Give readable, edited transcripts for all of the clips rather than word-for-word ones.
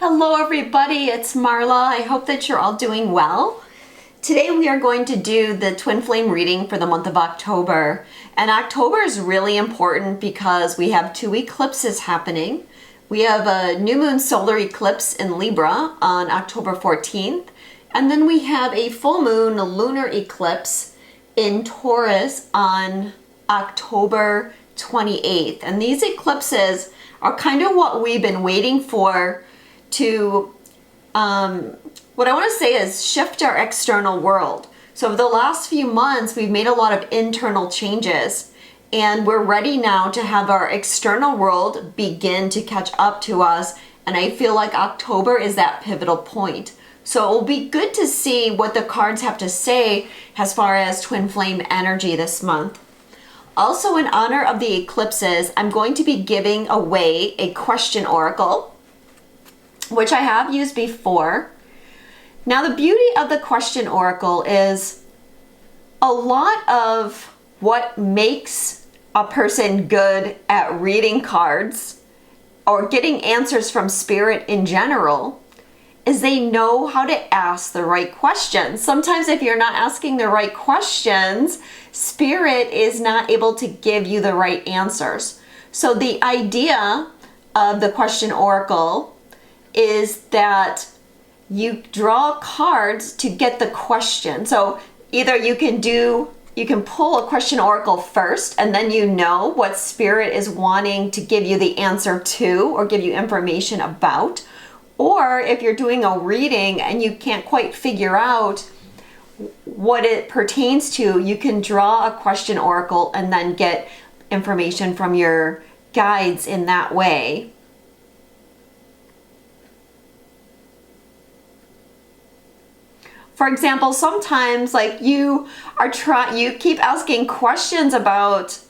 Hello everybody, it's Marla. I hope that you're all doing well. Today we are going to do the twin flame reading for the month of October. And October is really important because we have two eclipses happening. We have a new moon solar eclipse in Libra on October 14th. And then we have a full moon lunar eclipse in Taurus on October 28th. And these eclipses are kind of what we've been waiting for to, what I want to say is shift our external world. So over the last few months, we've made a lot of internal changes and we're ready now to have our external world begin to catch up to us. And I feel like October is that pivotal point. So it will be good to see what the cards have to say as far as twin flame energy this month. Also, in honor of the eclipses, I'm going to be giving away a question oracle, which I have used before. Now, the beauty of the question oracle is a lot of what makes a person good at reading cards or getting answers from spirit in general is they know how to ask the right questions. Sometimes if you're not asking the right questions, spirit is not able to give you the right answers. So the idea of the question oracle is that you draw cards to get the question. So either you can pull a question oracle first and then you know what spirit is wanting to give you the answer to or give you information about. Or if you're doing a reading and you can't quite figure out what it pertains to, you can draw a question oracle and then get information from your guides in that way. For example, sometimes like you keep asking questions about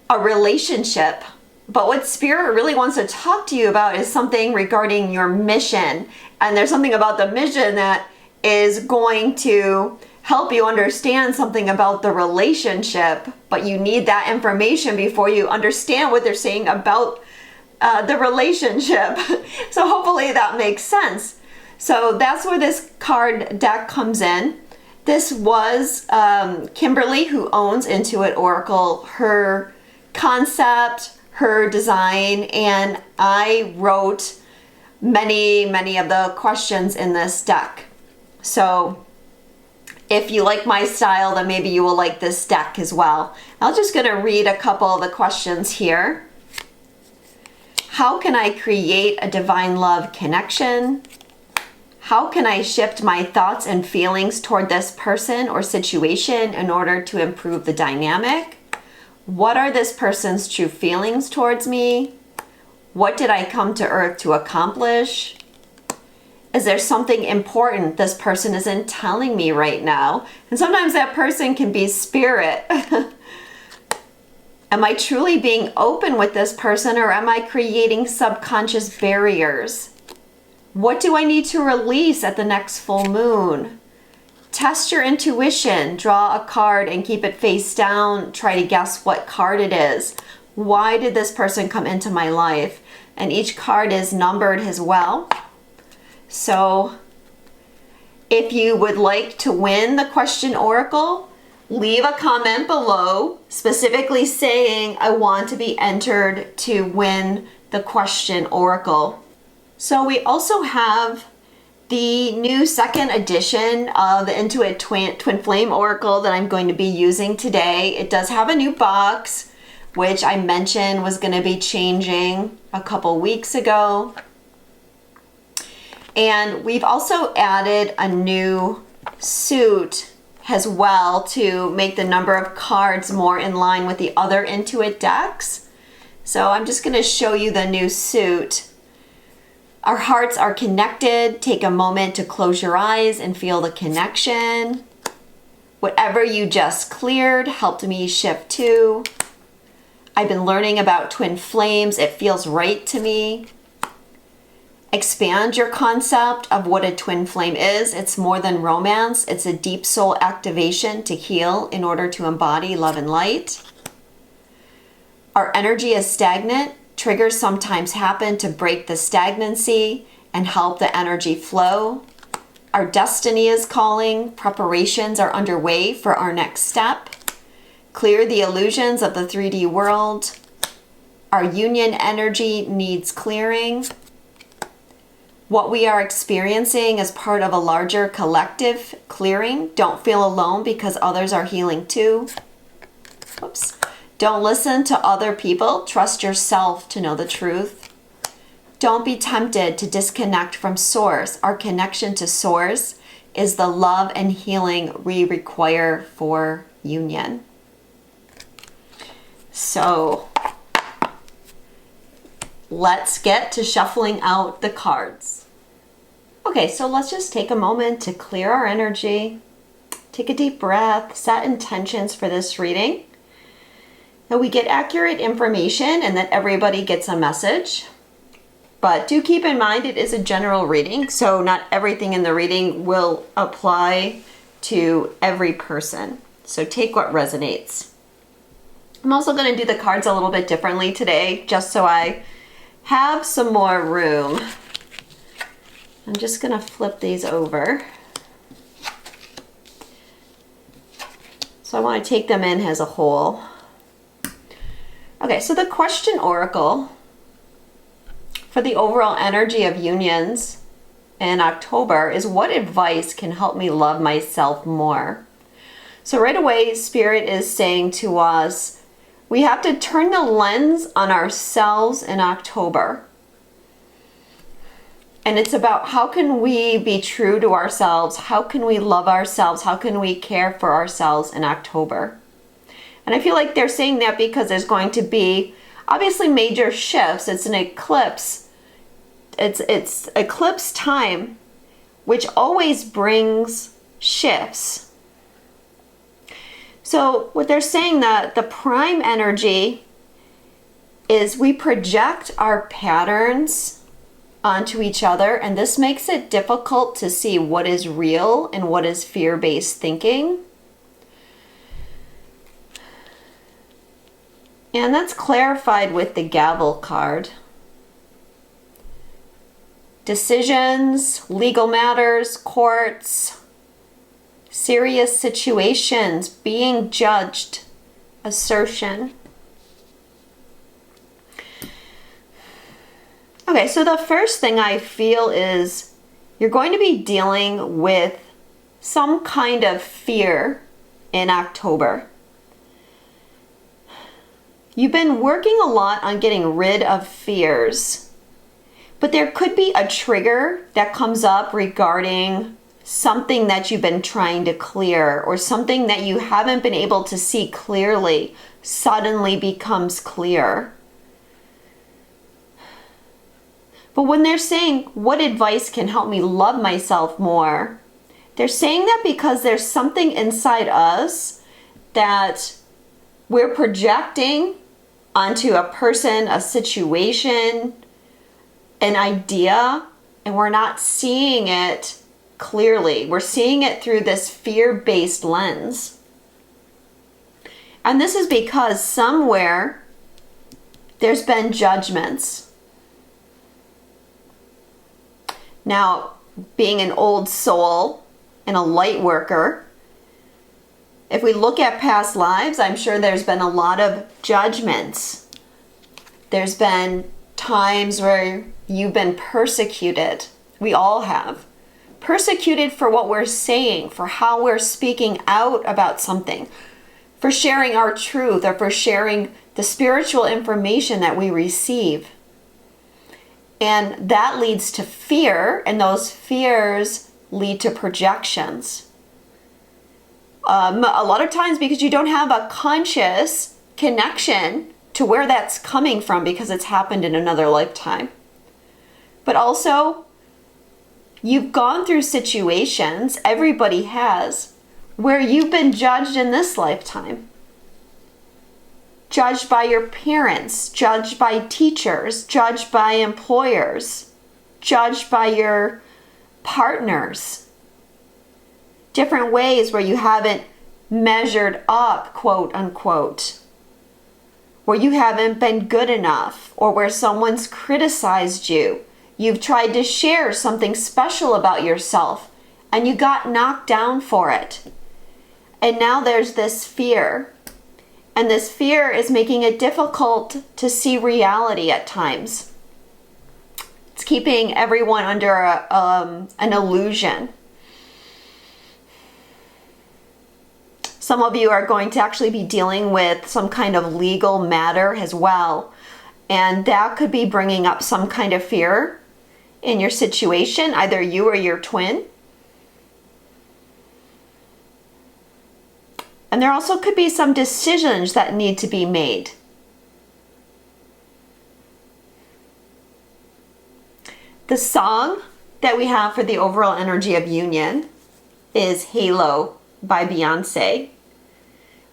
a relationship, but what spirit really wants to talk to you about is something regarding your mission. And there's something about the mission that is going to help you understand something about the relationship, but you need that information before you understand what they're saying about the relationship. So hopefully that makes sense. So that's where this card deck comes in. This was Kimberly, who owns Intuit Oracle, her concept, her design, and I wrote many of the questions in this deck. So if you like my style, then maybe you will like this deck as well. I'm just going to read a couple of the questions here. How can I create a divine love connection? How can I shift my thoughts and feelings toward this person or situation in order to improve the dynamic? What are this person's true feelings towards me? What did I come to Earth to accomplish? Is there something important this person isn't telling me right now? And sometimes that person can be spirit. Am I truly being open with this person, or am I creating subconscious barriers? What do I need to release at the next full moon? Test your intuition. Draw a card and keep it face down. Try to guess what card it is. Why did this person come into my life? And each card is numbered as well. So if you would like to win the question oracle, leave a comment below specifically saying I want to be entered to win the question oracle. So we also have the new second edition of the Intuit Twin Flame Oracle that I'm going to be using today. It does have a new box, which I mentioned was going to be changing a couple weeks ago. And we've also added a new suit as well to make the number of cards more in line with the other Intuit decks. So I'm just going to show you the new suit. Our hearts are connected. Take a moment to close your eyes and feel the connection. Whatever you just cleared helped me shift to. I've been learning about twin flames. It feels right to me. Expand your concept of what a twin flame is. It's more than romance. It's a deep soul activation to heal in order to embody love and light. Our energy is stagnant. Triggers sometimes happen to break the stagnancy and help the energy flow. Our destiny is calling. Preparations are underway for our next step. Clear the illusions of the 3D world. Our union energy needs clearing. What we are experiencing is part of a larger collective clearing. Don't feel alone because others are healing too. Oops. Don't listen to other people. Trust yourself to know the truth. Don't be tempted to disconnect from Source. Our connection to Source is the love and healing we require for union. So let's get to shuffling out the cards. Okay, so let's just take a moment to clear our energy. Take a deep breath, set intentions for this reading. That we get accurate information and that everybody gets a message. But do keep in mind it is a general reading, so not everything in the reading will apply to every person. So take what resonates. I'm also going to do the cards a little bit differently today, just so I have some more room. I'm just going to flip these over. So I want to take them in as a whole. Okay, so the question oracle for the overall energy of unions in October is, what advice can help me love myself more? So right away, Spirit is saying to us, we have to turn the lens on ourselves in October. And it's about how can we be true to ourselves? How can we love ourselves? How can we care for ourselves in October? And I feel like they're saying that because there's going to be obviously major shifts. It's an eclipse. It's eclipse time, which always brings shifts. So what they're saying, that the prime energy is we project our patterns onto each other, and this makes it difficult to see what is real and what is fear-based thinking. And that's clarified with the gavel card. Decisions, legal matters, courts, serious situations, being judged, assertion. Okay, so the first thing I feel is you're going to be dealing with some kind of fear in October. You've been working a lot on getting rid of fears, but there could be a trigger that comes up regarding something that you've been trying to clear, or something that you haven't been able to see clearly suddenly becomes clear. But when they're saying, what advice can help me love myself more? They're saying that because there's something inside us that we're projecting onto a person, a situation, an idea, and we're not seeing it clearly. We're seeing it through this fear-based lens. And this is because somewhere there's been judgments. Now, being an old soul and a light worker, if we look at past lives, I'm sure there's been a lot of judgments. There's been times where you've been persecuted. We all have. Persecuted for what we're saying, for how we're speaking out about something, for sharing our truth, or for sharing the spiritual information that we receive. And that leads to fear, and those fears lead to projections. A lot of times because you don't have a conscious connection to where that's coming from, because it's happened in another lifetime. But also, you've gone through situations, everybody has, where you've been judged in this lifetime. Judged by your parents, judged by teachers, judged by employers, judged by your partners. Different ways where you haven't measured up, quote unquote. Where you haven't been good enough, or where someone's criticized you. You've tried to share something special about yourself and you got knocked down for it. And now there's this fear. And this fear is making it difficult to see reality at times. It's keeping everyone under an illusion. Some of you are going to actually be dealing with some kind of legal matter as well. And that could be bringing up some kind of fear in your situation, either you or your twin. And there also could be some decisions that need to be made. The song that we have for the overall energy of union is Halo by Beyonce.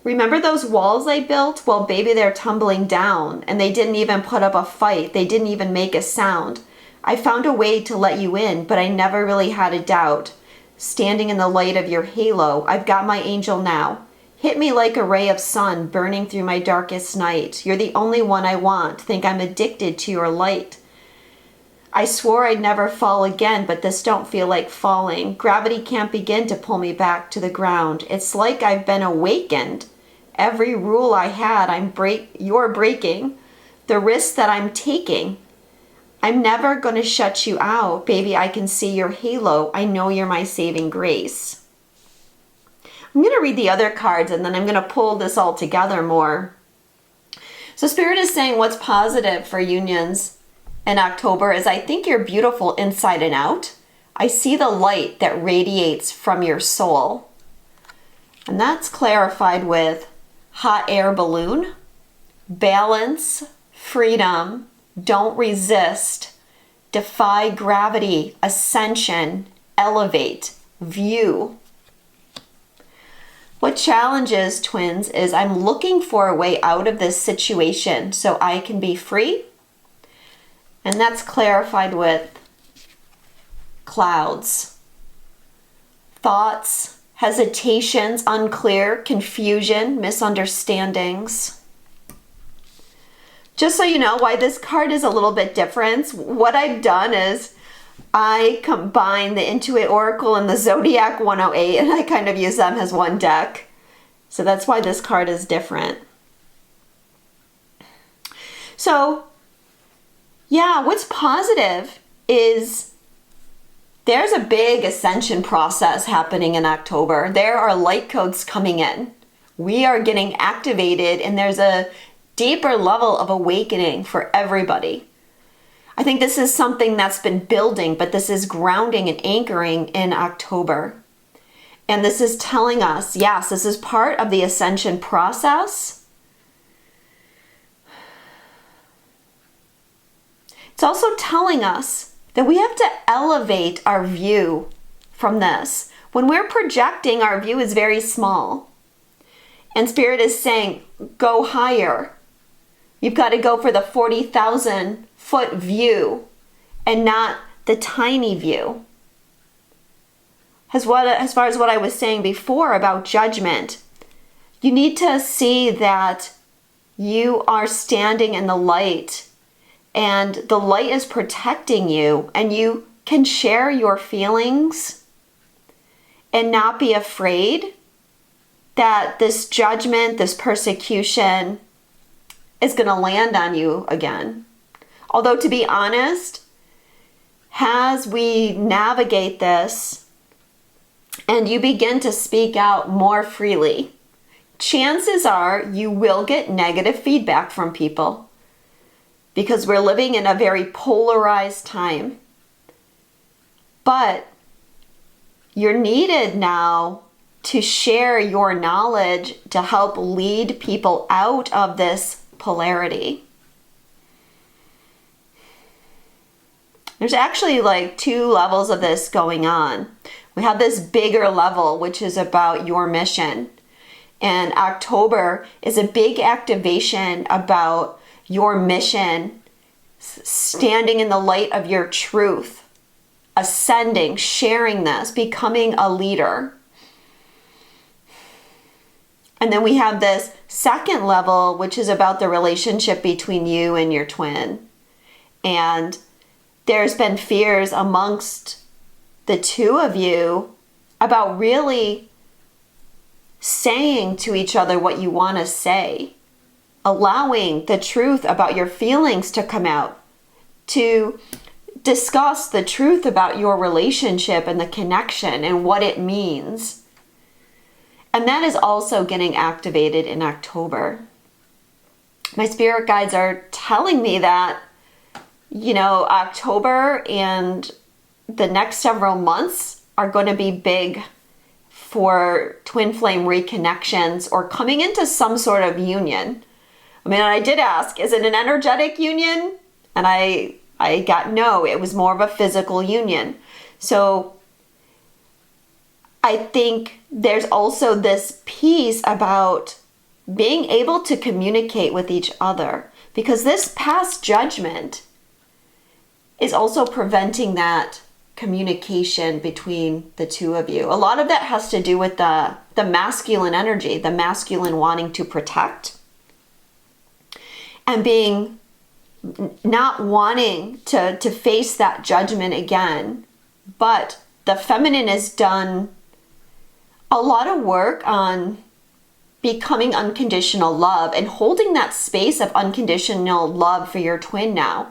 Remember those walls I built? Well, baby, they're tumbling down, and they didn't even put up a fight. They didn't even make a sound. I found a way to let you in, but I never really had a doubt. Standing in the light of your halo, I've got my angel now. Hit me like a ray of sun burning through my darkest night. You're the only one I want. Think I'm addicted to your light. I swore I'd never fall again, but this don't feel like falling. Gravity can't begin to pull me back to the ground. It's like I've been awakened. Every rule I had, you're breaking. The risk that I'm taking. I'm never going to shut you out. Baby, I can see your halo. I know you're my saving grace. I'm going to read the other cards and then I'm going to pull this all together more. So Spirit is saying what's positive for unions in October is I think you're beautiful inside and out. I see the light that radiates from your soul. And that's clarified with hot air balloon, balance, freedom, don't resist, defy gravity, ascension, elevate, view. What challenges, twins, is I'm looking for a way out of this situation so I can be free. And that's clarified with clouds, thoughts, hesitations, unclear, confusion, misunderstandings. Just so you know why this card is a little bit different, what I've done is I combine the Intuit Oracle and the Zodiac 108 and I kind of use them as one deck. So that's why this card is different. So yeah, what's positive is there's a big ascension process happening in October. There are light codes coming in. We are getting activated and there's a deeper level of awakening for everybody. I think this is something that's been building, but this is grounding and anchoring in October. And this is telling us, yes, this is part of the ascension process. It's also telling us that we have to elevate our view from this. When we're projecting, our view is very small. And Spirit is saying, go higher. You've got to go for the 40,000 foot view and not the tiny view. As far as what I was saying before about judgment, you need to see that you are standing in the light and the light is protecting you and you can share your feelings and not be afraid that this judgment, this persecution is going to land on you again. Although to be honest, as we navigate this and you begin to speak out more freely, chances are you will get negative feedback from people because we're living in a very polarized time. But you're needed now to share your knowledge to help lead people out of this polarity. There's actually like two levels of this going on. We have this bigger level, which is about your mission. And October is a big activation about your mission, standing in the light of your truth, ascending, sharing this, becoming a leader. And then we have this second level, which is about the relationship between you and your twin. And there's been fears amongst the two of you about really saying to each other what you want to say, allowing the truth about your feelings to come out, to discuss the truth about your relationship and the connection and what it means. And that is also getting activated in October. My spirit guides are telling me that, October and the next several months are going to be big for twin flame reconnections or coming into some sort of union. I did ask, is it an energetic union? And I got no, it was more of a physical union. So I think there's also this piece about being able to communicate with each other, because this past judgment is also preventing that communication between the two of you. A lot of that has to do with the masculine energy, the masculine wanting to protect and being not wanting to face that judgment again. But the feminine has done a lot of work on becoming unconditional love, and holding that space of unconditional love for your twin now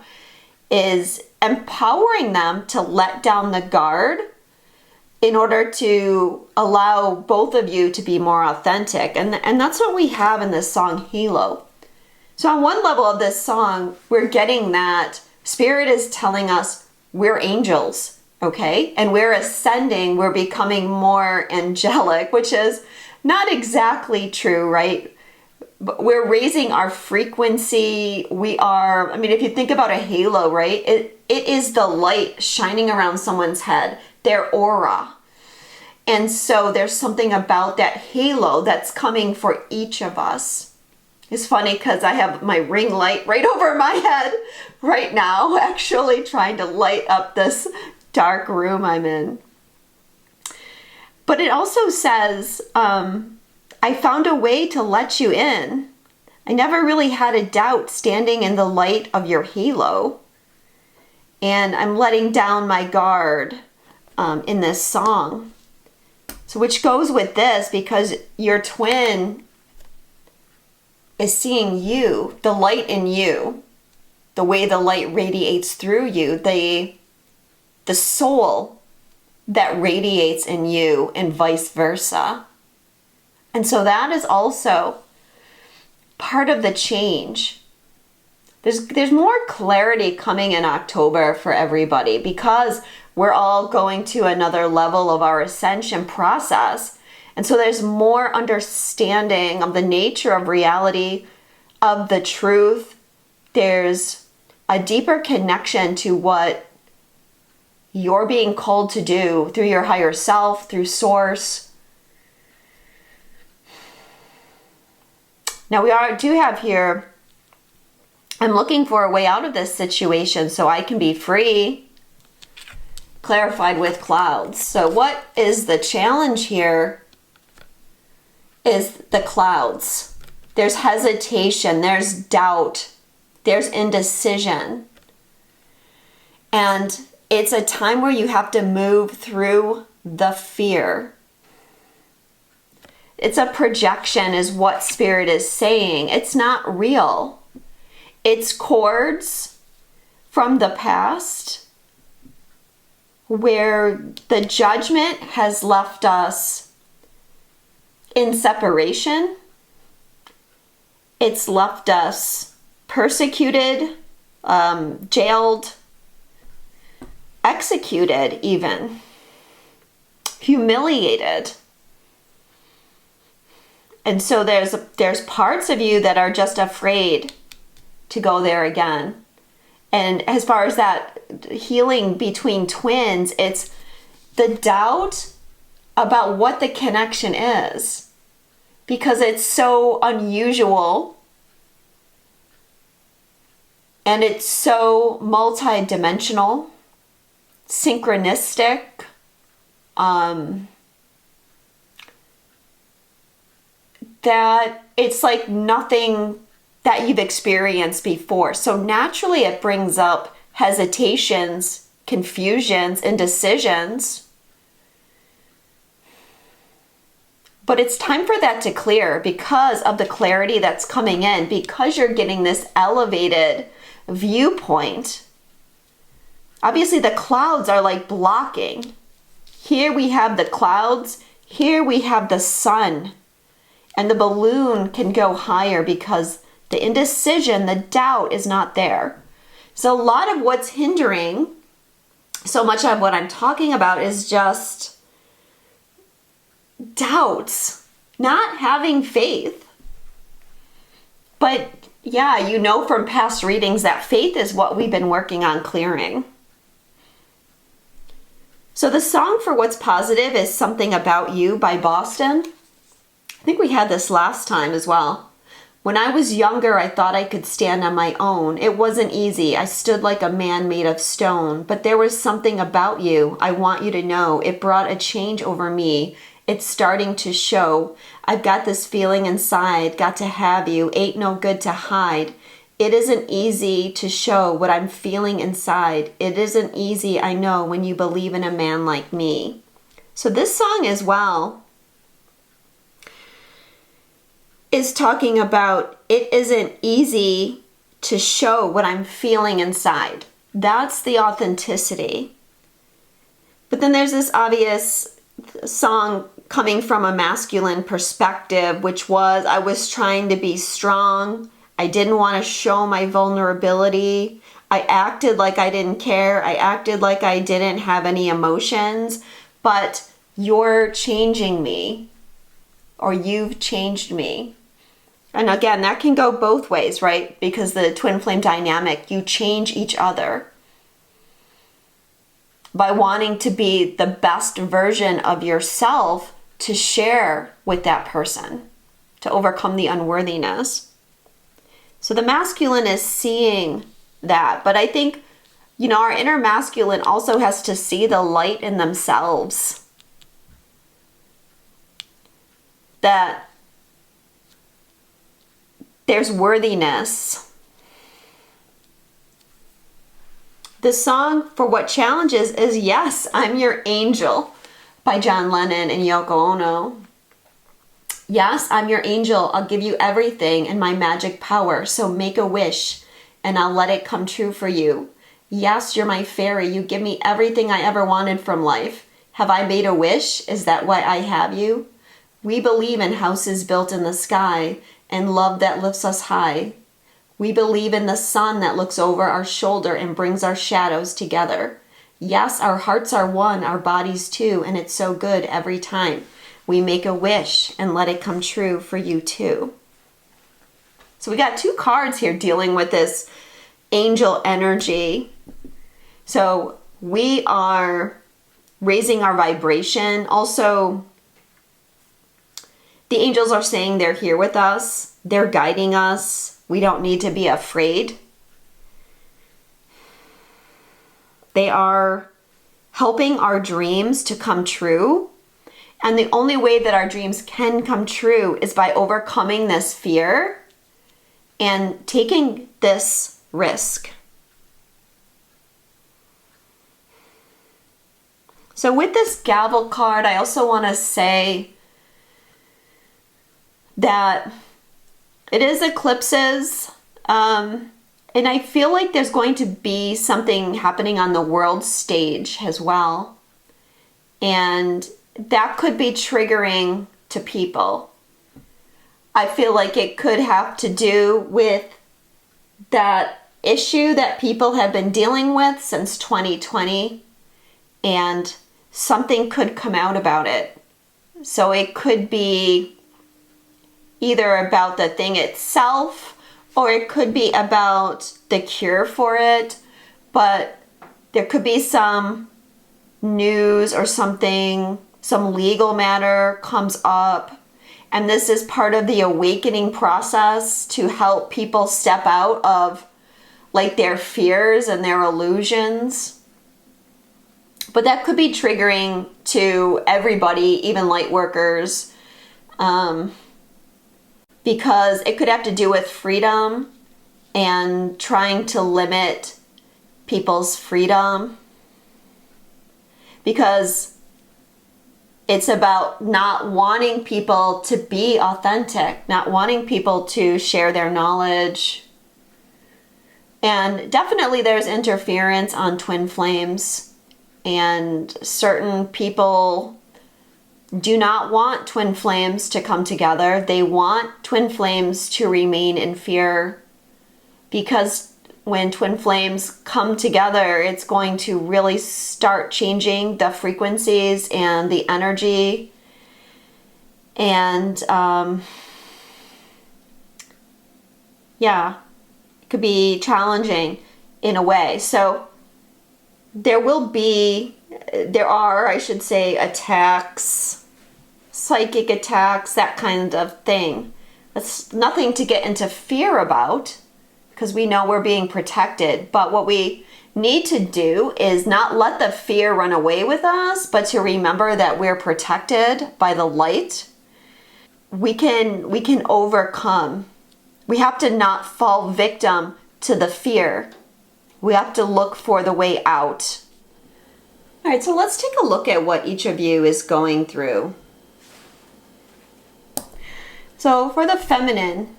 is empowering them to let down the guard in order to allow both of you to be more authentic. And that's what we have in this song, Halo. So on one level of this song, we're getting that Spirit is telling us we're angels, okay? And we're ascending, we're becoming more angelic, which is not exactly true, right? But we're raising our frequency. We are, if you think about a halo, right? It is the light shining around someone's head, their aura. And so there's something about that halo that's coming for each of us. It's funny because I have my ring light right over my head right now, actually trying to light up this dark room I'm in. But it also says, I found a way to let you in. I never really had a doubt standing in the light of your halo. And I'm letting down my guard in this song. So which goes with this, because your twin is seeing you, the light in you, the way the light radiates through you, the soul that radiates in you, and vice versa. And so that is also part of the change. There's more clarity coming in October for everybody, because we're all going to another level of our ascension process. And so there's more understanding of the nature of reality, of the truth. There's a deeper connection to what you're being called to do through your higher self, through source. Now do have here, I'm looking for a way out of this situation so I can be free, clarified with clouds. So what is the challenge here is the clouds. There's hesitation, there's doubt, there's indecision. And it's a time where you have to move through the fear. It's a projection is what Spirit is saying. It's not real. It's cords from the past where the judgment has left us in separation. It's left us persecuted, jailed, executed even, humiliated. And so there's parts of you that are just afraid to go there again. And as far as that healing between twins, it's the doubt about what the connection is, because it's so unusual and it's so multi-dimensional, synchronistic, that it's like nothing that you've experienced before. So naturally it brings up hesitations, confusions, indecisions. But it's time for that to clear because of the clarity that's coming in, because you're getting this elevated viewpoint. Obviously, the clouds are like blocking. Here we have the clouds. Here we have the sun. And the balloon can go higher because the indecision, the doubt is not there. So a lot of what's hindering so much of what I'm talking about is just doubts, not having faith. But yeah, you know from past readings that faith is what we've been working on clearing. So the song for what's positive is Something About You by Boston. I think we had this last time as well. When I was younger, I thought I could stand on my own. It wasn't easy. I stood like a man made of stone. But there was something about you. I want you to know. It brought a change over me. It's starting to show. I've got this feeling inside. Got to have you. Ain't no good to hide. It isn't easy to show what I'm feeling inside. It isn't easy, I know, when you believe in a man like me. So this song as well is talking about it isn't easy to show what I'm feeling inside. That's the authenticity. But then there's this obvious song coming from a masculine perspective, which was I was trying to be strong. I didn't want to show my vulnerability. I acted like I didn't care. I acted like I didn't have any emotions. But you're changing me, or you've changed me. And again, that can go both ways, right? Because the twin flame dynamic, you change each other by wanting to be the best version of yourself to share with that person, to overcome the unworthiness. So the masculine is seeing that. But I think, our inner masculine also has to see the light in themselves. That there's worthiness. The song for what challenges is Yes, I'm Your Angel by John Lennon and Yoko Ono. Yes, I'm your angel. I'll give you everything and my magic power. So make a wish and I'll let it come true for you. Yes, you're my fairy. You give me everything I ever wanted from life. Have I made a wish? Is that why I have you? We believe in houses built in the sky and love that lifts us high. We believe in the sun that looks over our shoulder and brings our shadows together. Yes, our hearts are one, our bodies too, and it's so good every time. We make a wish and let it come true for you too. So we got two cards here dealing with this angel energy. So we are raising our vibration. Also, the angels are saying they're here with us. They're guiding us. We don't need to be afraid. They are helping our dreams to come true. And the only way that our dreams can come true is by overcoming this fear and taking this risk. So with this gavel card, I also want to say that it is eclipses. And I feel like there's going to be something happening on the world stage as well. And that could be triggering to people. I feel like it could have to do with that issue that people have been dealing with since 2020, and something could come out about it. So it could be either about the thing itself, or it could be about the cure for it, but there could be some news or something, some legal matter comes up, and this is part of the awakening process to help people step out of like their fears and their illusions. But that could be triggering to everybody, even light workers, because it could have to do with freedom and trying to limit people's freedom, because it's about not wanting people to be authentic, not wanting people to share their knowledge. And definitely there's interference on twin flames, and certain people do not want twin flames to come together. They want twin flames to remain in fear, because when twin flames come together, it's going to really start changing the frequencies and the energy. And yeah, it could be challenging in a way. So there are, I should say, attacks, psychic attacks, that kind of thing. That's nothing to get into fear about, because we know we're being protected. But what we need to do is not let the fear run away with us, but to remember that we're protected by the light. We can overcome. We have to not fall victim to the fear. We have to look for the way out. All right, so let's take a look at what each of you is going through. So for the feminine,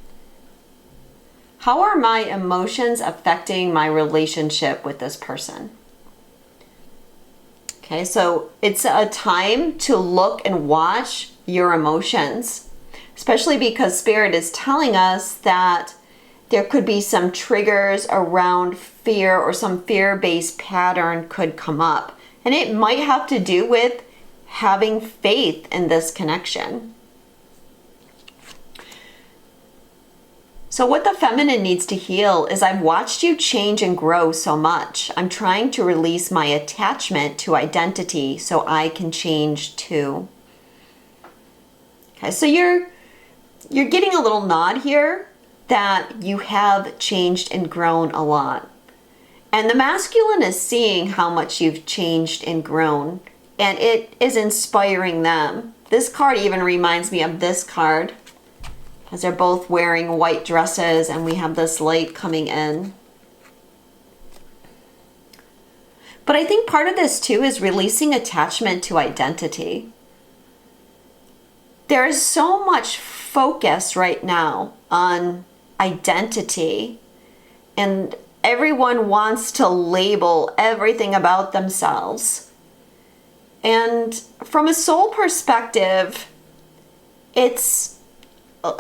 how are my emotions affecting my relationship with this person? Okay, so it's a time to look and watch your emotions, especially because Spirit is telling us that there could be some triggers around fear, or some fear-based pattern could come up. And it might have to do with having faith in this connection. So what the feminine needs to heal is, I've watched you change and grow so much. I'm trying to release my attachment to identity so I can change too. Okay, so you're getting a little nod here that you have changed and grown a lot. And the masculine is seeing how much you've changed and grown, and it is inspiring them. This card even reminds me of this card, as they're both wearing white dresses and we have this light coming in. But I think part of this too is releasing attachment to identity. There is so much focus right now on identity, and everyone wants to label everything about themselves. And from a soul perspective, it's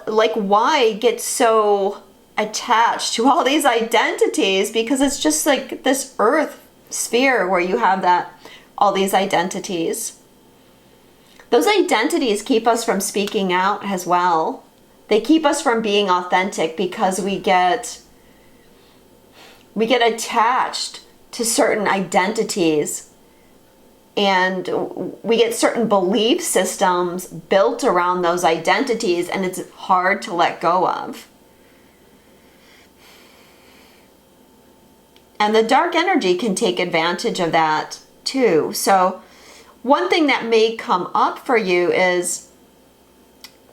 like, why get so attached to all these identities? Because it's just like this earth sphere where you have all these identities. Those identities keep us from speaking out as well. They keep us from being authentic, because we get attached to certain identities, and we get certain belief systems built around those identities, and it's hard to let go of. And the dark energy can take advantage of that too. So one thing that may come up for you is,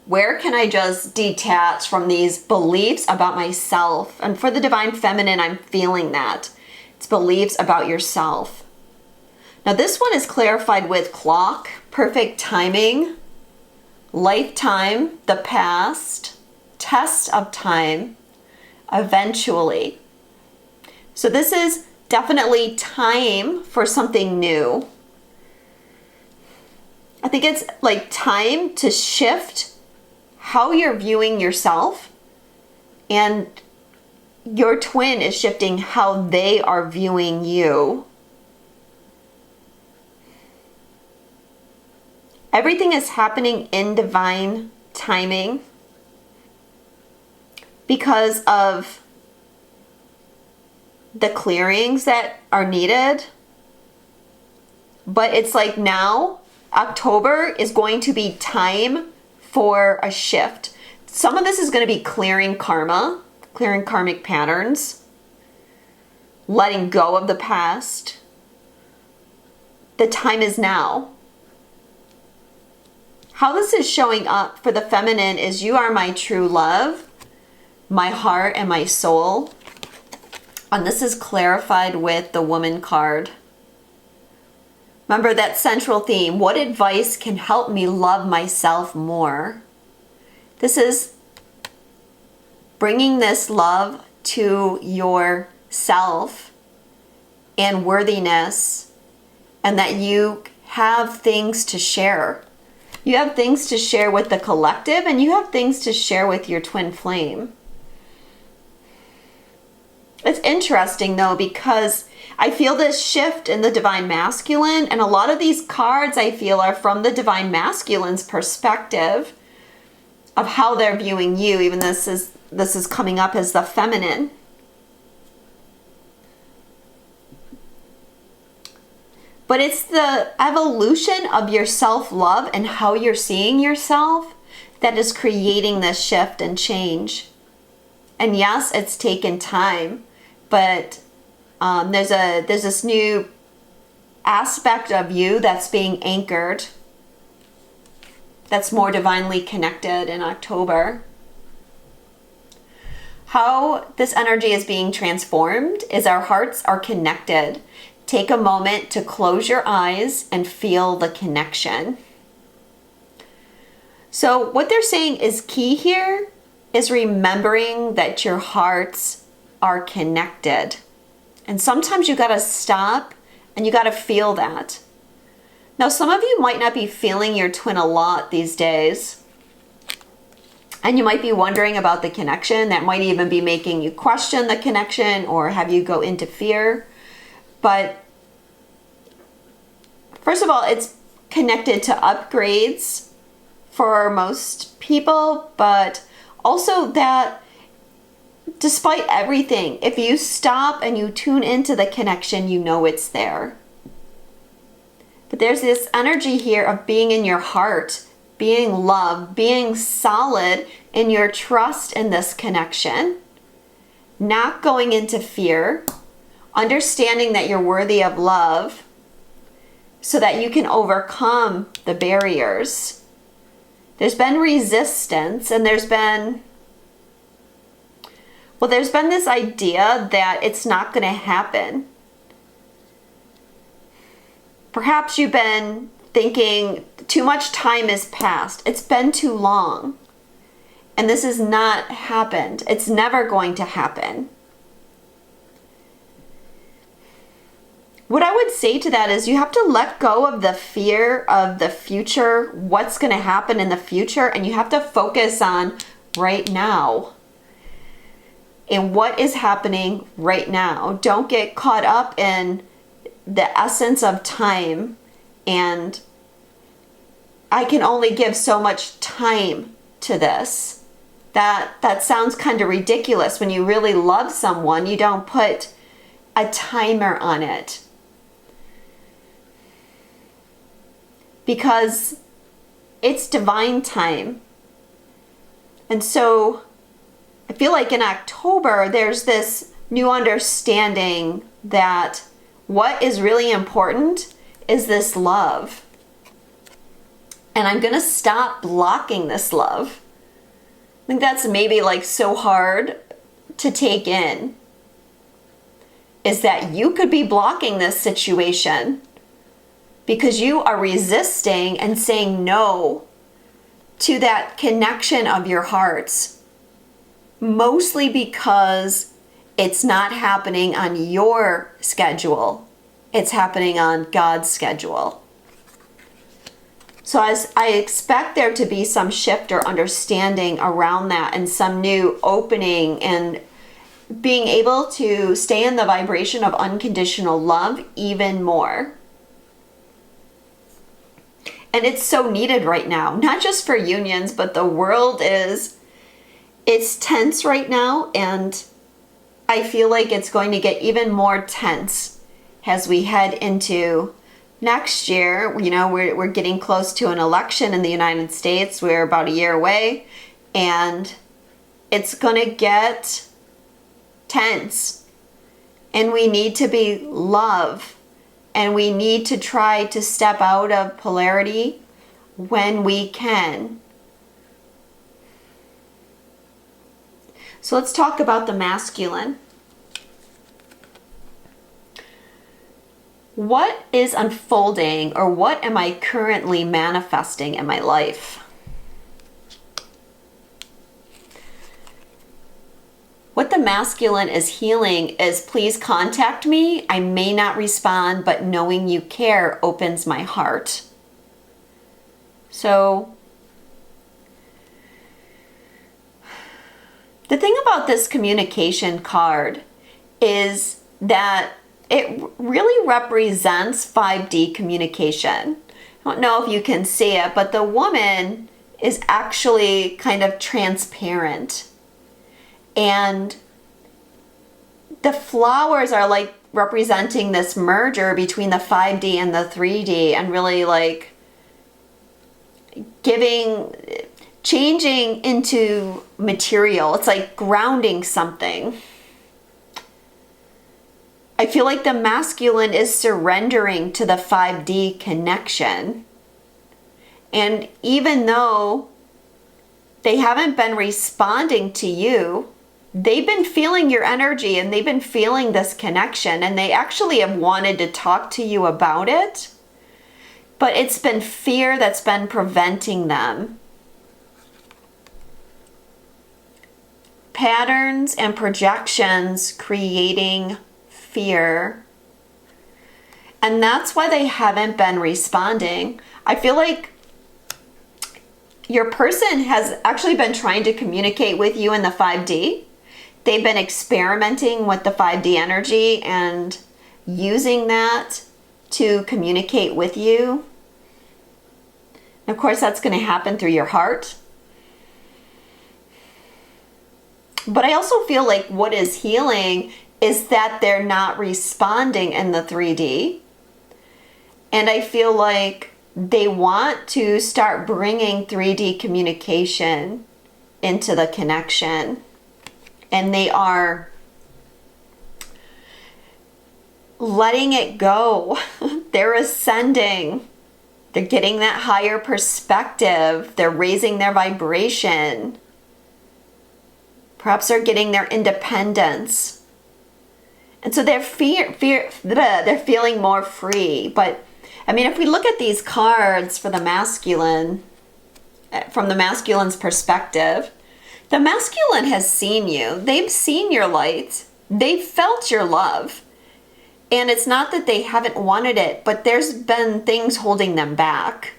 where can I just detach from these beliefs about myself? And for the divine feminine, I'm feeling that. It's beliefs about yourself. Now this one is clarified with clock, perfect timing, lifetime, the past, test of time, eventually. So this is definitely time for something new. I think it's like time to shift how you're viewing yourself, and your twin is shifting how they are viewing you. Everything is happening in divine timing because of the clearings that are needed. But it's like now, October is going to be time for a shift. Some of this is going to be clearing karma, clearing karmic patterns, letting go of the past. The time is now. How this is showing up for the feminine is, you are my true love, my heart and my soul. And this is clarified with the Woman card. Remember that central theme. What advice can help me love myself more? This is bringing this love to yourself and worthiness, and that you have things to share. You have things to share with the collective, and you have things to share with your twin flame. It's interesting though, because I feel this shift in the divine masculine, and a lot of these cards I feel are from the divine masculine's perspective of how they're viewing you. Even this is coming up as the feminine. But it's the evolution of your self-love and how you're seeing yourself that is creating this shift and change. And yes, it's taken time, but there's this new aspect of you that's being anchored, that's more divinely connected in October. How this energy is being transformed is our hearts are connected. Take a moment to close your eyes and feel the connection. So what they're saying is key here is remembering that your hearts are connected. And sometimes you got to stop and you got to feel that. Now, some of you might not be feeling your twin a lot these days. And you might be wondering about the connection. That might even be making you question the connection or have you go into fear. But first of all, it's connected to upgrades for most people, but also that despite everything, if you stop and you tune into the connection, you know it's there. But there's this energy here of being in your heart, being loved, being solid in your trust in this connection, not going into fear, understanding that you're worthy of love so that you can overcome the barriers. There's been resistance, and there's been this idea that it's not going to happen. Perhaps you've been thinking too much time has passed. It's been too long. And this has not happened. It's never going to happen. What I would say to that is you have to let go of the fear of the future, what's going to happen in the future, and you have to focus on right now and what is happening right now. Don't get caught up in the essence of time and I can only give so much time to this. That sounds kind of ridiculous. When you really love someone, you don't put a timer on it. Because it's divine time. And so I feel like in October, there's this new understanding that what is really important is this love. And I'm going to stop blocking this love. I think that's maybe like so hard to take in. Is that you could be blocking this situation because you are resisting and saying no to that connection of your hearts. Mostly because it's not happening on your schedule. It's happening on God's schedule. So as I expect there to be some shift or understanding around that and some new opening and being able to stay in the vibration of unconditional love even more. And it's so needed right now, not just for unions, but the world it's tense right now, and I feel like it's going to get even more tense as we head into next year. You know, we're getting close to an election in the United States. We're about a year away, and it's going to get tense. And we need to be love, and we need to try to step out of polarity when we can. So let's talk about the masculine. what is unfolding, or what am I currently manifesting in my life? What the masculine is healing is, please contact me. I may not respond, but knowing you care opens my heart. So the thing about this communication card is that it really represents 5D communication. I don't know if you can see it, but the woman is actually kind of transparent. And the flowers are like representing this merger between the 5D and the 3D, and really like changing into material. It's like grounding something. I feel like the masculine is surrendering to the 5D connection. And even though they haven't been responding to you, they've been feeling your energy and they've been feeling this connection, and they actually have wanted to talk to you about it, but it's been fear that's been preventing them. Patterns and projections creating fear. And that's why they haven't been responding. I feel like your person has actually been trying to communicate with you in the 5D. They've been experimenting with the 5D energy and using that to communicate with you. And of course, that's going to happen through your heart. But I also feel like what is healing is that they're not responding in the 3D. And I feel like they want to start bringing 3D communication into the connection. And they are letting it go. They're ascending. They're getting that higher perspective. They're raising their vibration. Perhaps they're getting their independence. And so they're they're feeling more free. But I mean, if we look at these cards for the masculine, from the masculine's perspective, the masculine has seen you. They've seen your light. They've felt your love. And it's not that they haven't wanted it, but there's been things holding them back.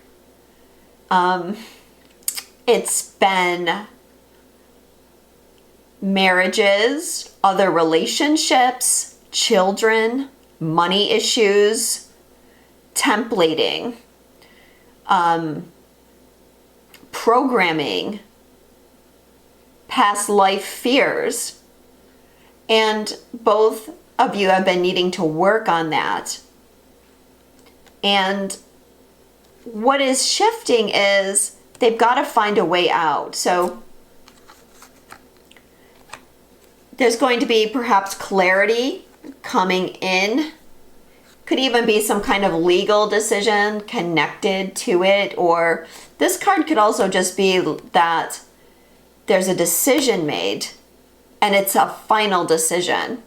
It's been marriages, other relationships, children, money issues, templating, programming, past life fears. And both of you have been needing to work on that. And what is shifting is they've got to find a way out. So there's going to be perhaps clarity coming in. Could even be some kind of legal decision connected to it. Or this card could also just be that there's a decision made and it's a final decision.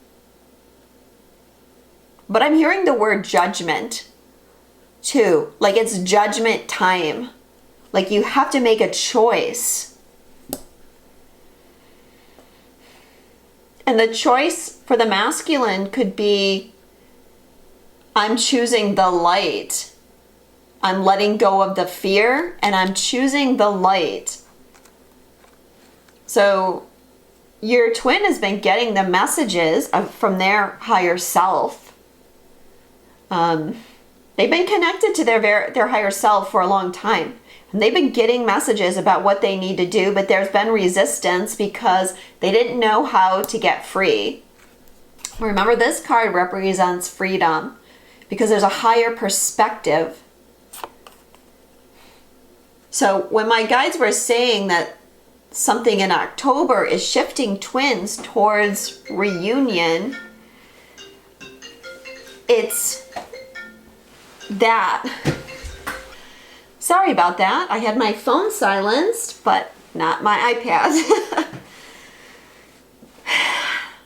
But I'm hearing the word judgment too. Like it's judgment time. Like you have to make a choice. And the choice for the masculine could be, I'm choosing the light. I'm letting go of the fear and I'm choosing the light. So your twin has been getting the messages from their higher self. They've been connected to their higher self for a long time. And they've been getting messages about what they need to do, but there's been resistance because they didn't know how to get free. Remember, this card represents freedom because there's a higher perspective. So when my guides were saying that something in October is shifting twins towards reunion, it's that. Sorry about that. I had my phone silenced, but not my iPad.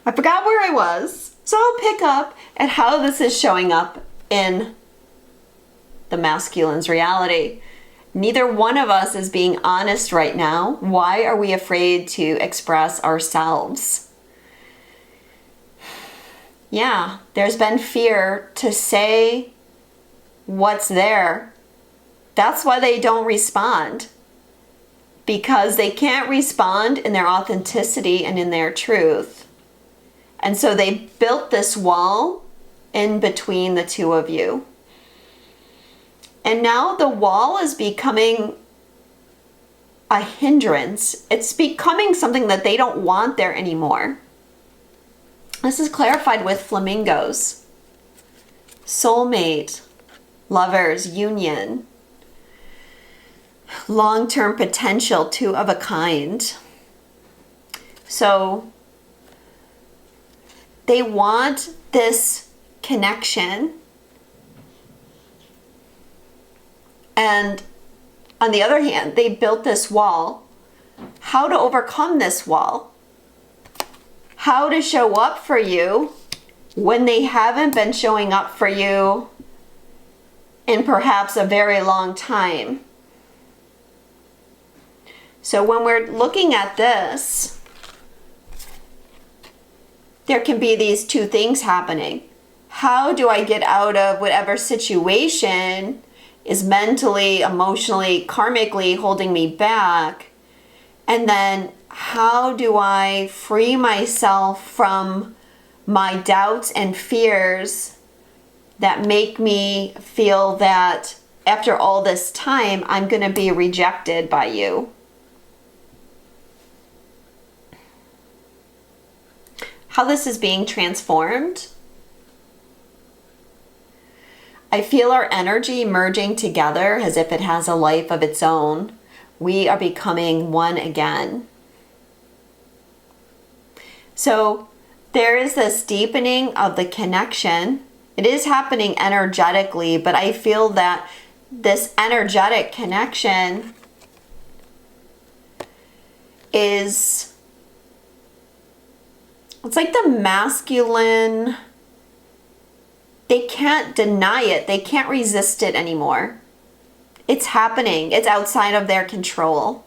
I forgot where I was. So I'll pick up at how this is showing up in the masculine's reality. Neither one of us is being honest right now. Why are we afraid to express ourselves? Yeah, there's been fear to say what's there. That's why they don't respond. Because they can't respond in their authenticity and in their truth. And so they built this wall in between the two of you. And now the wall is becoming a hindrance. It's becoming something that they don't want there anymore. This is clarified with flamingos. Soulmate, lovers, union, long-term potential, two of a kind. So they want this connection. And on the other hand, they built this wall. How to overcome this wall? How to show up for you when they haven't been showing up for you in perhaps a very long time. So when we're looking at this, there can be these two things happening. How do I get out of whatever situation is mentally, emotionally, karmically holding me back? And then how do I free myself from my doubts and fears that make me feel that after all this time, I'm going to be rejected by you? How this is being transformed. I feel our energy merging together as if it has a life of its own. We are becoming one again. So there is this deepening of the connection. It is happening energetically, but I feel that this energetic connection is, it's like the masculine, they can't deny it. They can't resist it anymore. It's happening. It's outside of their control.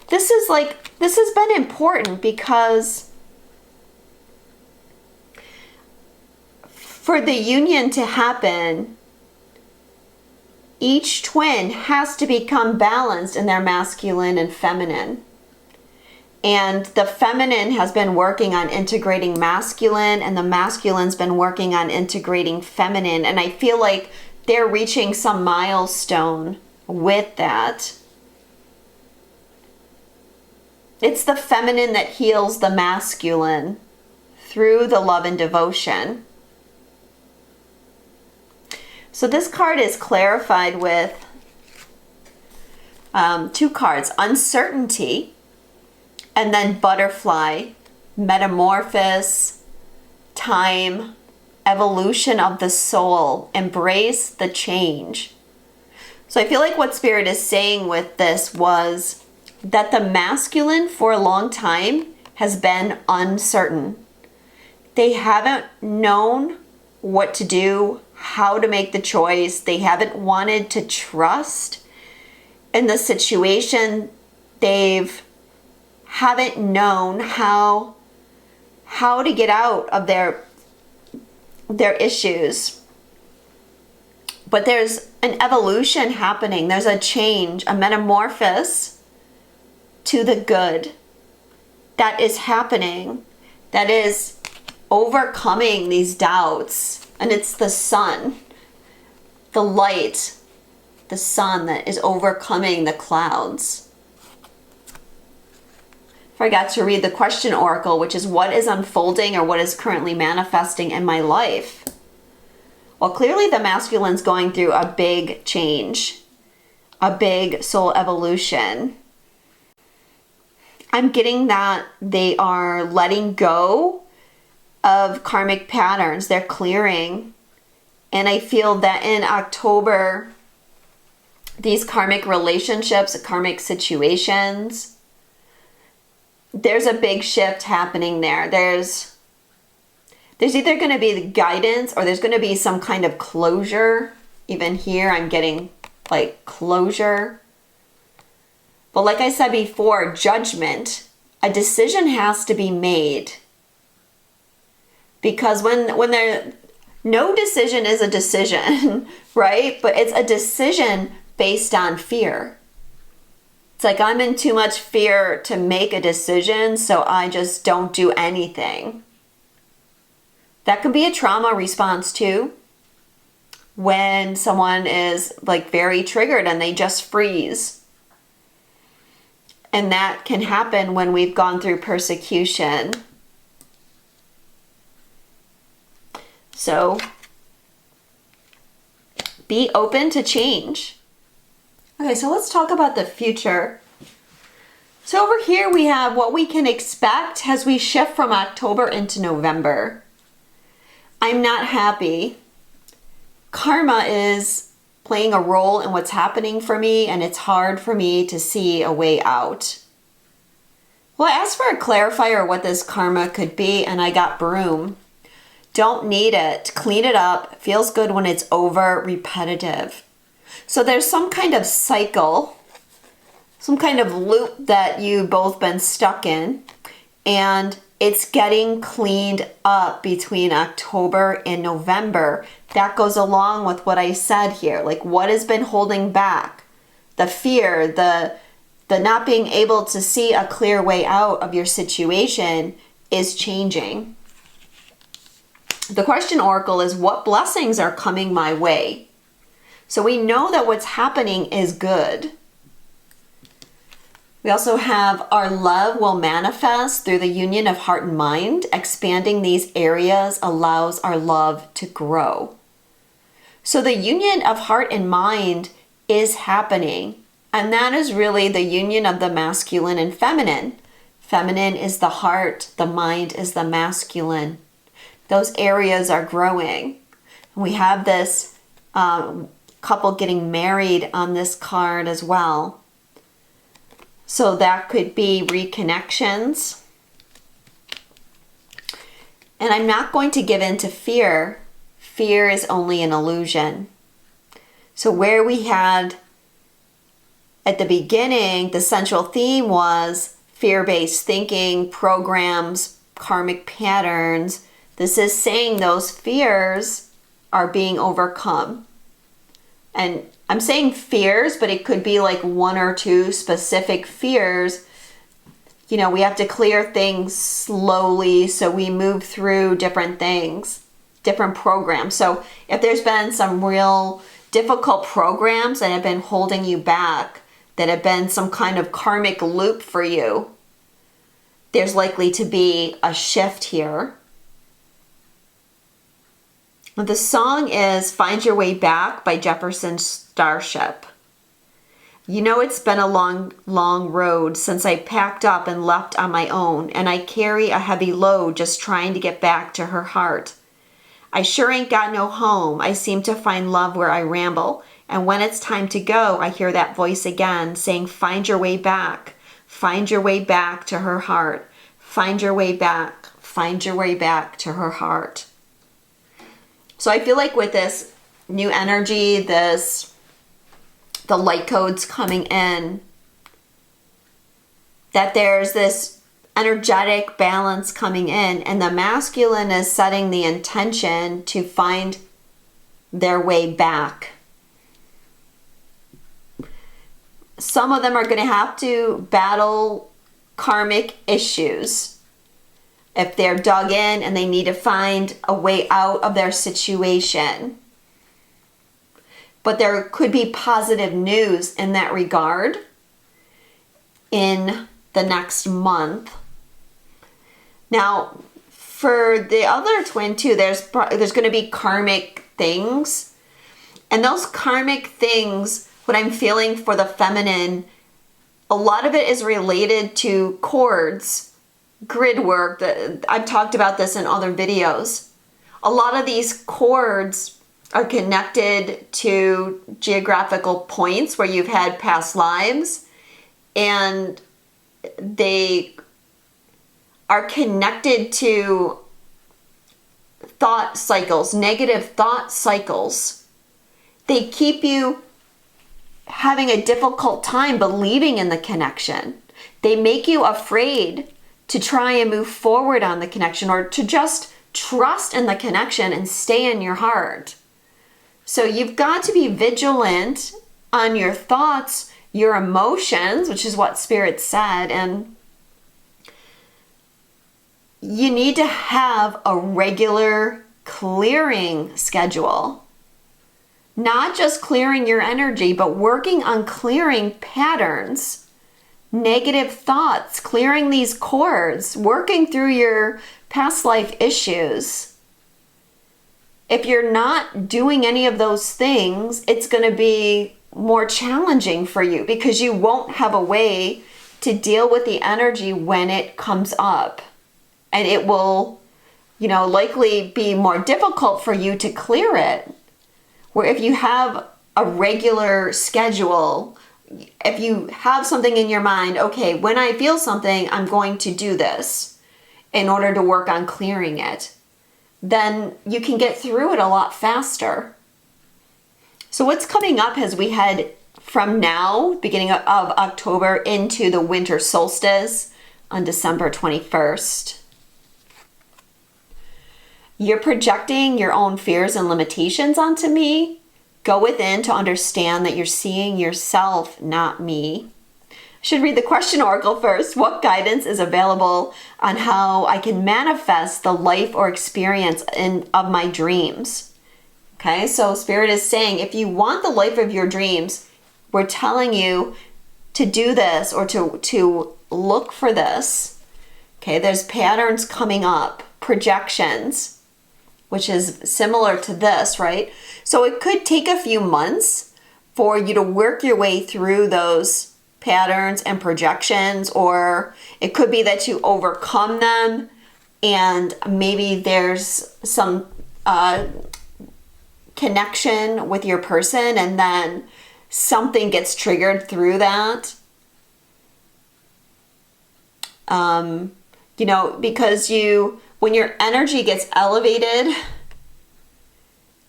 This has been important because for the union to happen, each twin has to become balanced in their masculine and feminine. And the feminine has been working on integrating masculine, and the masculine's been working on integrating feminine. And I feel like they're reaching some milestone with that. It's the feminine that heals the masculine through the love and devotion. So this card is clarified with two cards, uncertainty, and then butterfly, metamorphosis, time, evolution of the soul, embrace the change. So I feel like what Spirit is saying with this was that the masculine for a long time has been uncertain. They haven't known what to do, how to make the choice. They haven't wanted to trust in the situation. Haven't known how to get out of their issues. But there's an evolution happening. There's a change, a metamorphosis to the good that is happening, that is overcoming these doubts. And it's the sun, the light, the sun that is overcoming the clouds. Forgot to read the question oracle, which is what is unfolding or what is currently manifesting in my life? Well, clearly the masculine's going through a big change, a big soul evolution. I'm getting that they are letting go of karmic patterns. They're clearing. And I feel that in October, these karmic relationships, karmic situations, there's a big shift happening there. There's either going to be the guidance or there's going to be some kind of closure. Even here, I'm getting like closure. But like I said before, judgment, a decision has to be made. Because when there, no decision is a decision, right? But it's a decision based on fear. It's like I'm in too much fear to make a decision, so I just don't do anything. That can be a trauma response too. When someone is like very triggered and they just freeze. And that can happen when we've gone through persecution. So be open to change. Okay, so let's talk about the future. So over here we have what we can expect as we shift from October into November. I'm not happy. Karma is playing a role in what's happening for me, and it's hard for me to see a way out. Well, I asked for a clarifier what this karma could be, and I got broom. Don't need it. Clean it up. Feels good when it's over, repetitive. So there's some kind of cycle, some kind of loop that you've both been stuck in, and it's getting cleaned up between October and November. That goes along with what I said here. Like, what has been holding back? The fear, the not being able to see a clear way out of your situation is changing. The question oracle is, what blessings are coming my way? So we know that what's happening is good. We also have our love will manifest through the union of heart and mind. Expanding these areas allows our love to grow. So the union of heart and mind is happening. And that is really the union of the masculine and feminine. Feminine is the heart, the mind is the masculine. Those areas are growing. We have this couple getting married on this card as well. So that could be reconnections. And I'm not going to give in to fear. Fear is only an illusion. So where we had at the beginning, the central theme was fear-based thinking, programs, karmic patterns. This is saying those fears are being overcome. And I'm saying fears, but it could be like one or two specific fears. You know, we have to clear things slowly, so we move through different things, different programs. So if there's been some real difficult programs that have been holding you back, that have been some kind of karmic loop for you, there's likely to be a shift here. The song is Find Your Way Back by Jefferson Starship. You know, it's been a long, long road since I packed up and left on my own, and I carry a heavy load just trying to get back to her heart. I sure ain't got no home. I seem to find love where I ramble, and when it's time to go, I hear that voice again saying, find your way back. Find your way back to her heart. Find your way back. Find your way back to her heart. So I feel like with this new energy, the light codes coming in, that there's this energetic balance coming in, and the masculine is setting the intention to find their way back. Some of them are going to have to battle karmic issues if they're dug in and they need to find a way out of their situation. But there could be positive news in that regard in the next month. Now, for the other twin too, there's going to be karmic things. And those karmic things, what I'm feeling for the feminine, a lot of it is related to cords, grid work. I've talked about this in other videos. A lot of these cords are connected to geographical points where you've had past lives, and they are connected to thought cycles, negative thought cycles. They keep you having a difficult time believing in the connection. They make you afraid to try and move forward on the connection, or to just trust in the connection and stay in your heart. So you've got to be vigilant on your thoughts, your emotions, which is what Spirit said, and you need to have a regular clearing schedule. Not just clearing your energy, but working on clearing patterns, negative thoughts, clearing these cords, working through your past life issues. If you're not doing any of those things, it's going to be more challenging for you because you won't have a way to deal with the energy when it comes up. And it will, likely be more difficult for you to clear it. Where if you have a regular schedule, if you have something in your mind, okay, when I feel something, I'm going to do this in order to work on clearing it, then you can get through it a lot faster. So what's coming up as we head from now, beginning of October, into the winter solstice on December 21st? You're projecting your own fears and limitations onto me. Go within to understand that you're seeing yourself, not me. I should read the question oracle first. What guidance is available on how I can manifest the life or experience of my dreams? Okay, so Spirit is saying, if you want the life of your dreams, we're telling you to do this or to look for this. Okay, there's patterns coming up, projections, which is similar to this, right? So it could take a few months for you to work your way through those patterns and projections, or it could be that you overcome them and maybe there's some connection with your person and then something gets triggered through that. Because when your energy gets elevated,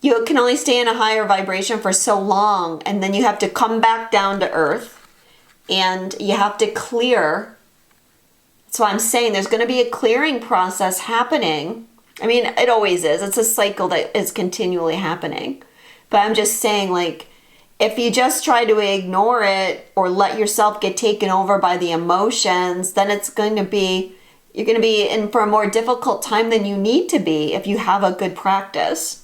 you can only stay in a higher vibration for so long, and then you have to come back down to earth and you have to clear. That's why I'm saying there's going to be a clearing process happening. I mean, it always is. It's a cycle that is continually happening. But I'm just saying, if you just try to ignore it or let yourself get taken over by the emotions, then you're going to be in for a more difficult time than you need to be if you have a good practice.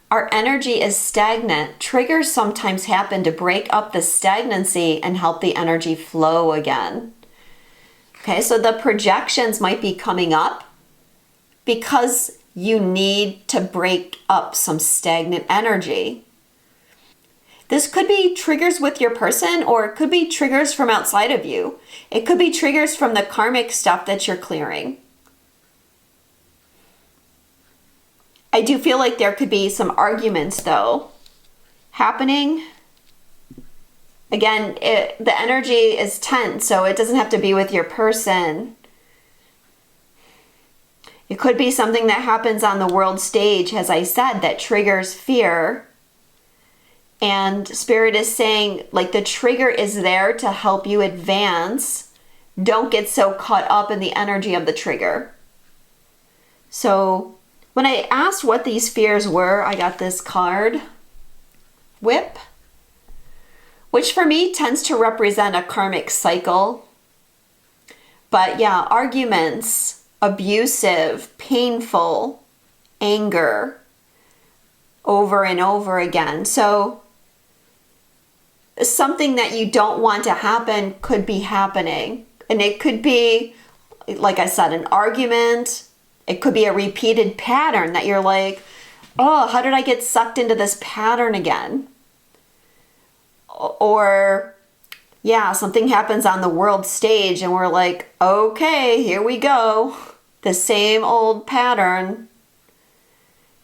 Our energy is stagnant. Triggers sometimes happen to break up the stagnancy and help the energy flow again. Okay, so the projections might be coming up because you need to break up some stagnant energy. This could be triggers with your person, or it could be triggers from outside of you. It could be triggers from the karmic stuff that you're clearing. I do feel like there could be some arguments, though, happening. Again, the energy is tense, so it doesn't have to be with your person. It could be something that happens on the world stage, as I said, that triggers fear. And Spirit is saying, the trigger is there to help you advance. Don't get so caught up in the energy of the trigger. So when I asked what these fears were, I got this card, Whip, which for me tends to represent a karmic cycle. But yeah, arguments, abusive, painful, anger, over and over again. So something that you don't want to happen could be happening. And it could be, like I said, an argument. It could be a repeated pattern that you're like, oh, how did I get sucked into this pattern again? Or, yeah, something happens on the world stage and we're like, okay, here we go. The same old pattern.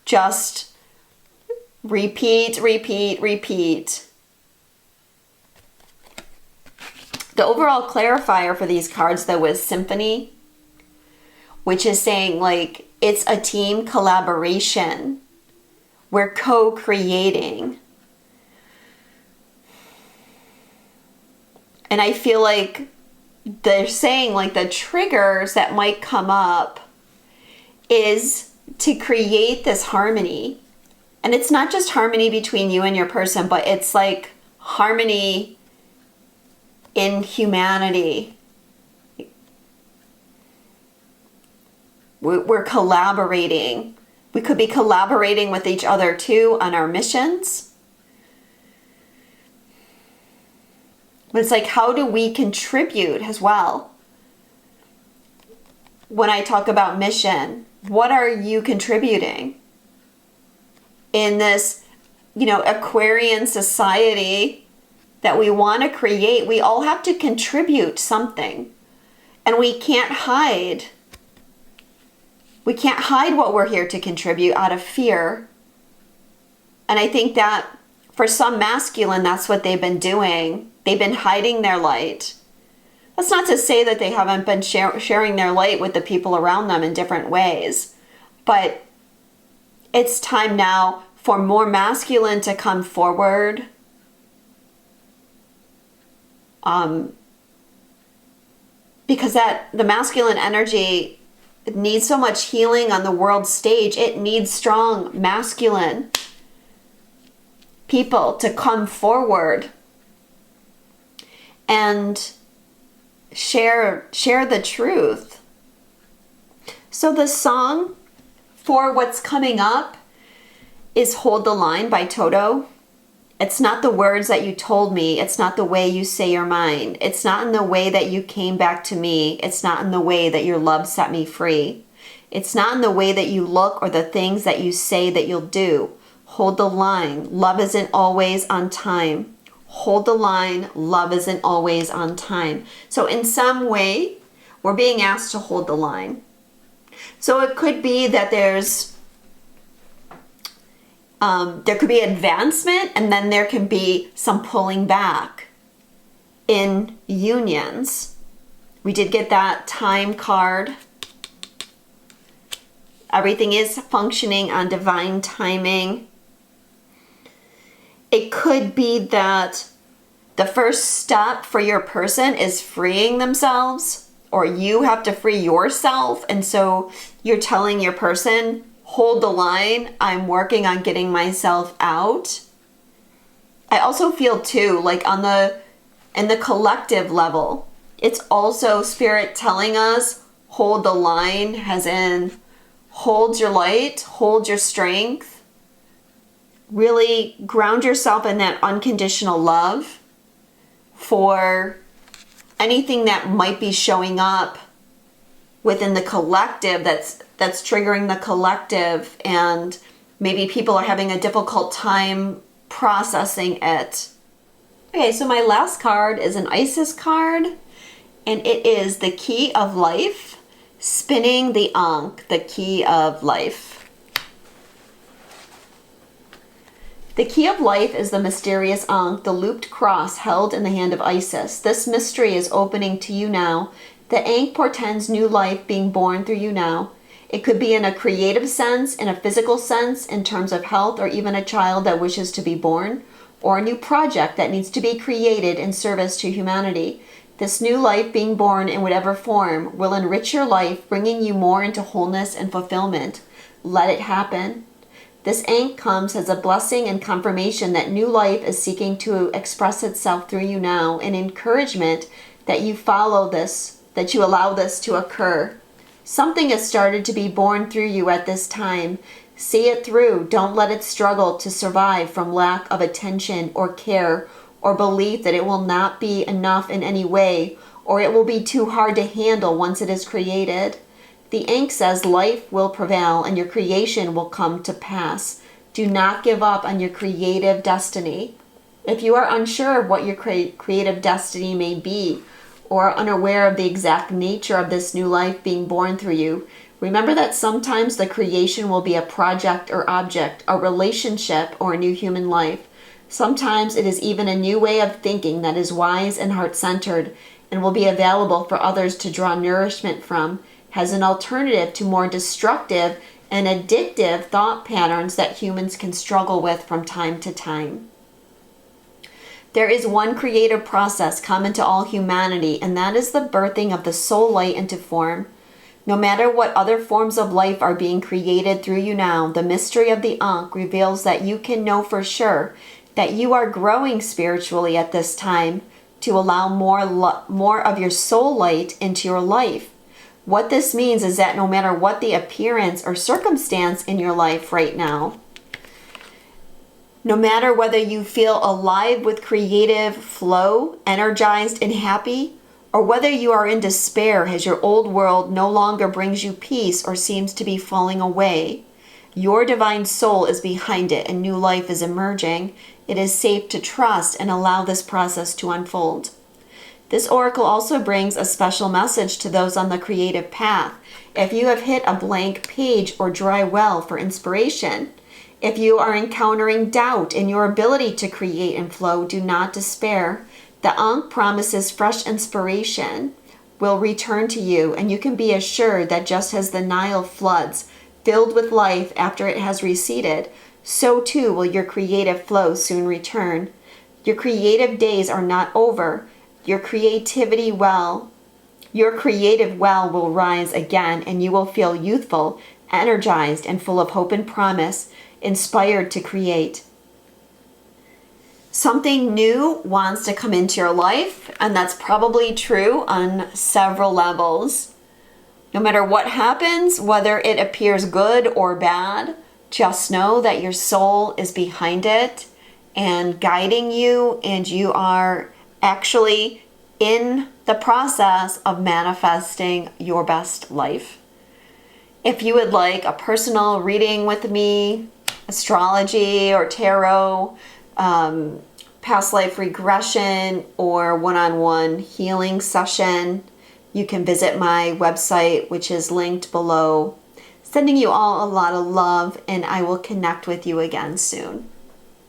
Just repeat. The overall clarifier for these cards, though, was Symphony, which is saying, like, it's a team collaboration. We're co-creating. And I feel like they're saying, like, the triggers that might come up is to create this harmony. And it's not just harmony between you and your person, but it's like harmony in humanity. We're collaborating. We could be collaborating with each other too on our missions. But it's like, how do we contribute as well? When I talk about mission, what are you contributing? In this, Aquarian society that we want to create, we all have to contribute something. And we can't hide. We can't hide what we're here to contribute out of fear. And I think that for some masculine, that's what they've been doing. They've been hiding their light. That's not to say that they haven't been sharing their light with the people around them in different ways. But it's time now for more masculine to come forward. Because the masculine energy needs so much healing on the world stage. It needs strong masculine people to come forward and share the truth. So the song for what's coming up is Hold the Line by Toto. It's not the words that you told me. It's not the way you say you're mine. It's not in the way that you came back to me. It's not in the way that your love set me free. It's not in the way that you look or the things that you say that you'll do. Hold the line. Love isn't always on time. Hold the line. Love isn't always on time. So in some way, we're being asked to hold the line. So it could be that there could be advancement, and then there can be some pulling back in unions. We did get that time card. Everything is functioning on divine timing. It could be that the first step for your person is freeing themselves, or you have to free yourself. And so you're telling your person, hold the line. I'm working on getting myself out. I also feel too, like in the collective level, it's also spirit telling us, hold the line, as in hold your light, hold your strength. Really ground yourself in that unconditional love for anything that might be showing up within the collective that's triggering the collective, and maybe people are having a difficult time processing it. Okay, so my last card is an Isis card, and it is the Key of Life, spinning the Ankh, the Key of Life. The Key of Life is the mysterious Ankh, the looped cross held in the hand of Isis. This mystery is opening to you now. The Ankh portends new life being born through you now. It could be in a creative sense, in a physical sense, in terms of health, or even a child that wishes to be born, or a new project that needs to be created in service to humanity. This new life being born in whatever form will enrich your life, bringing you more into wholeness and fulfillment. Let it happen. This Ankh comes as a blessing and confirmation that new life is seeking to express itself through you now, an encouragement that you follow this, that you allow this to occur. Something has started to be born through you at this time. See it through. Don't let it struggle to survive from lack of attention or care or belief that it will not be enough in any way, or it will be too hard to handle once it is created. The Ankh says life will prevail and your creation will come to pass. Do not give up on your creative destiny. If you are unsure of what your creative destiny may be, or unaware of the exact nature of this new life being born through you, remember that sometimes the creation will be a project or object, a relationship, or a new human life. Sometimes it is even a new way of thinking that is wise and heart-centered and will be available for others to draw nourishment from, as an alternative to more destructive and addictive thought patterns that humans can struggle with from time to time. There is one creative process common to all humanity, and that is the birthing of the soul light into form. No matter what other forms of life are being created through you now, the mystery of the Ankh reveals that you can know for sure that you are growing spiritually at this time to allow more of your soul light into your life. What this means is that no matter what the appearance or circumstance in your life right now, no matter whether you feel alive with creative flow, energized and happy, or whether you are in despair as your old world no longer brings you peace or seems to be falling away, your divine soul is behind it and new life is emerging. It is safe to trust and allow this process to unfold. This oracle also brings a special message to those on the creative path. If you have hit a blank page or dry well for inspiration, if you are encountering doubt in your ability to create and flow, do not despair. The Ankh promises fresh inspiration will return to you, and you can be assured that just as the Nile floods, filled with life after it has receded, so too will your creative flow soon return. Your creative days are not over. Your creative well will rise again, and you will feel youthful, energized, and full of hope and promise, inspired to create. Something new wants to come into your life, and that's probably true on several levels. No matter what happens, whether it appears good or bad, just know that your soul is behind it and guiding you, and you are actually in the process of manifesting your best life. If you would like a personal reading with me, astrology or tarot, past life regression, or one-on-one healing session, you can visit my website, which is linked below. Sending you all a lot of love, and I will connect with you again soon.